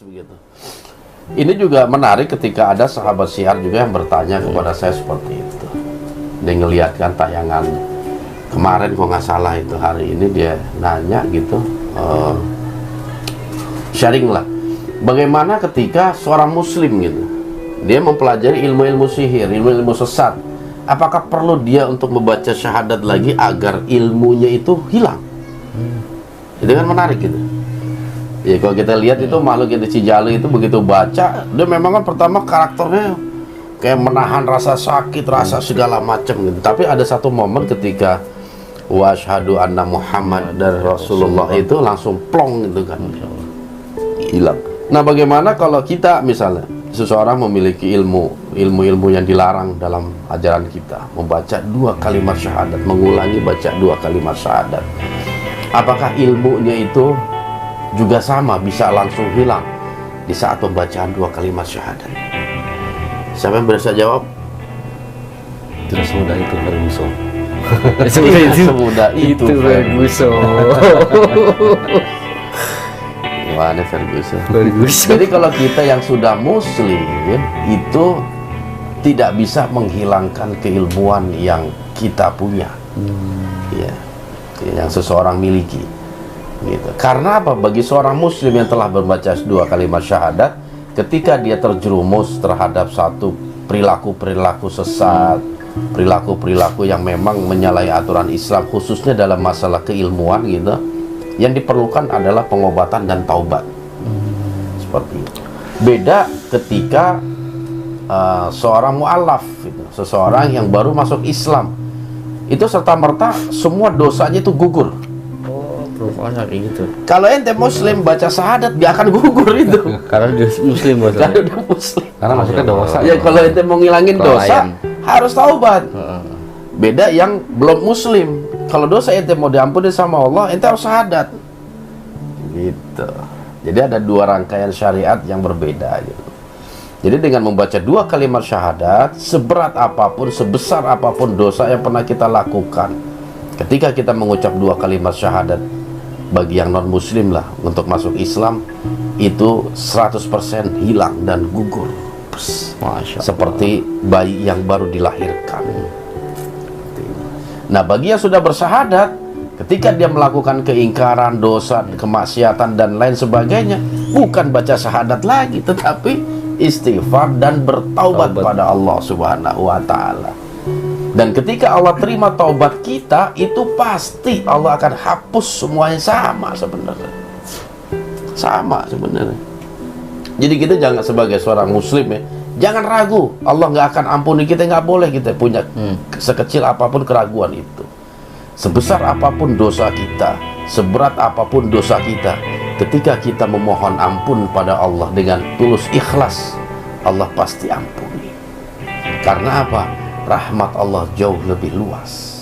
begitu. Ini juga menarik ketika ada sahabat Syiar juga yang bertanya kepada saya seperti itu. Dia ngeliatkan tayangan kemarin kok nggak salah itu, hari ini dia nanya gitu, sharing lah. Bagaimana ketika seorang muslim gitu, dia mempelajari ilmu-ilmu sihir, ilmu-ilmu sesat, apakah perlu dia untuk membaca syahadat lagi agar ilmunya itu hilang? Itu kan menarik gitu. Ya kalau kita lihat itu makhluk yang di Cijalu itu begitu baca, dia memang kan pertama karakternya kayak menahan rasa sakit, rasa segala macam gitu. Tapi ada satu momen ketika wasyhadu anna Muhammad dan Rasulullah itu langsung plong gitu kan, hilang. Nah bagaimana kalau kita misalnya seseorang memiliki ilmu yang dilarang dalam ajaran kita, membaca 2 kalimat syahadat, mengulangi baca 2 kalimat syahadat, apakah ilmunya itu juga sama bisa langsung hilang di saat pembacaan 2 kalimat syahadat? Siapa yang bisa jawab? Tidak semudah itu Ferguson. Semudah itu Ferguson. Gimana Ferguson? Jadi kalau kita yang sudah muslim itu tidak bisa menghilangkan keilmuan yang kita punya, ya, yang seseorang miliki. Gitu. Karena apa? Bagi seorang muslim yang telah membaca 2 kalimat syahadat, ketika dia terjerumus terhadap satu perilaku-perilaku sesat, perilaku-perilaku yang memang menyalahi aturan Islam, khususnya dalam masalah keilmuan gitu, yang diperlukan adalah pengobatan dan taubat. Seperti itu. Beda ketika seorang mu'alaf gitu, seseorang yang baru masuk Islam, itu serta-merta semua dosanya itu gugur. Gitu. Kalau ente muslim baca syahadat gak akan gugur itu. Karena dia muslim, Karena udah muslim. Karena masuknya dosa. Ya kalau ente mau ngilangin dosa harus taubat. Beda yang belum muslim. Kalau dosa ente mau diampuni sama Allah, ente harus syahadat. Gitu. Jadi ada 2 rangkaian syariat yang berbeda gitu. Jadi dengan membaca 2 kalimat syahadat, seberat apapun, sebesar apapun dosa yang pernah kita lakukan, ketika kita mengucap 2 kalimat syahadat, bagi yang non muslim lah untuk masuk Islam itu 100% hilang dan gugur. Seperti bayi yang baru dilahirkan. Nah bagi yang sudah bersyahadat, ketika dia melakukan keingkaran, dosa, kemaksiatan dan lain sebagainya, bukan baca syahadat lagi, tetapi istighfar dan bertaubat pada Allah Subhanahu wa ta'ala. Dan ketika Allah terima taubat kita, itu pasti Allah akan hapus semuanya. Sama sebenarnya. Sama sebenarnya. Jadi kita jangan sebagai seorang muslim ya, jangan ragu. Allah nggak akan ampuni kita, nggak boleh kita punya sekecil apapun keraguan itu. Sebesar apapun dosa kita, seberat apapun dosa kita, ketika kita memohon ampun pada Allah dengan tulus ikhlas, Allah pasti ampuni. Karena apa? Rahmat Allah jauh lebih luas.